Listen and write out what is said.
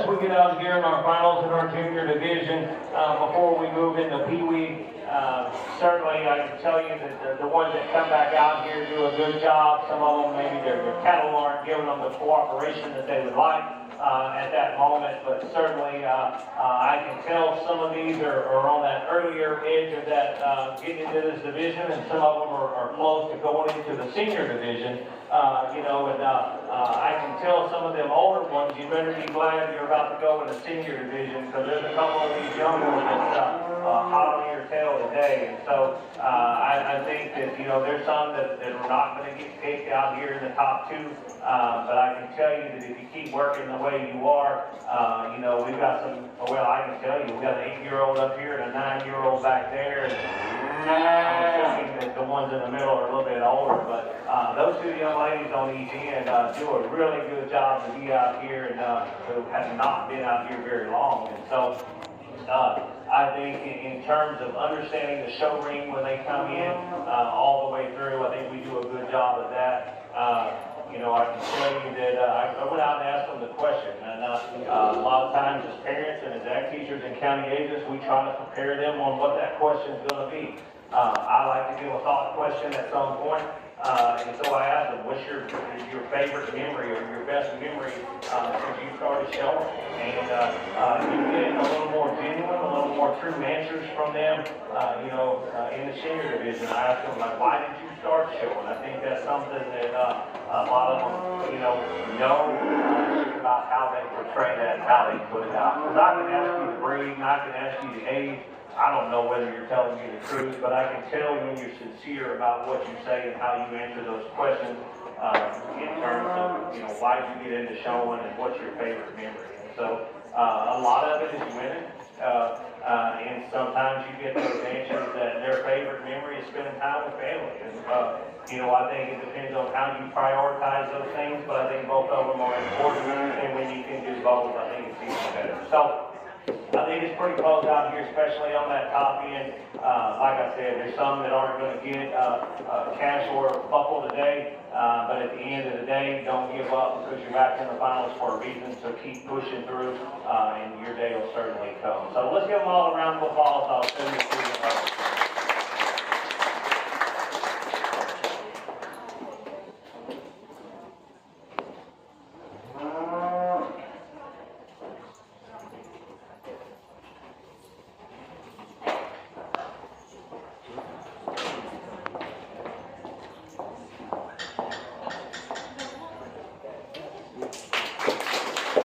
as we get out here in our finals in our junior division, before we move into Pee Wee, certainly I can tell you that the ones that come back out here do a good job. Some of them, maybe their cattle aren't giving them the cooperation that they would like at that moment, but certainly I can tell some of these are on that earlier edge of that getting into this division, and some of them are close to going into the senior division. I can tell some of them older ones, you better be glad you're about to go in the senior division, because there's a couple of these young ones that's hot on your tail today. And so I think that, there's some that are not going to get picked out here in the top two, but I can tell you that if you keep working the way you are, we've got some, well, I can tell you, we've got an 8-year-old up here and a 9-year-old back there. And I'm assuming that the ones in the middle are a little bit older, but those two young ladies on each end do a really good job to be out here, and who have not been out here very long. And so I think in terms of understanding the show ring when they come in all the way through, I think we do a good job of that. I can tell you that I went out and asked them the question, and a lot of times as parents and as ag teachers and county agents, we try to prepare them on what that question is going to be. I like to give a thought question at some point, and so I asked them, what's your favorite memory or your best memory since you started showing? And you get a little more genuine, a little more true answers from them, in the senior division. I asked them, like, why did you start showing? I think that's something that a lot of them, know about how they portray that, how they put it out. Because I can ask you the breed, and I can ask you the age. I don't know whether you're telling me the truth, but I can tell when you're sincere about what you say and how you answer those questions in terms of, why did you get into showing and what's your favorite memory. And so a lot of it is winning, and sometimes you get those answers that their favorite memory is spending time with family. And, I think it depends on how you prioritize those things, but I think both of them are important, and when you can do both, I think it's even better. So I think it's pretty close out here, especially on that top end. Like I said, there's some that aren't going to get cash or buckle today, but at the end of the day, don't give up, because you're back in the finals for a reason, so keep pushing through, and your day will certainly come. So let's give them all a round of applause. I'll send you through the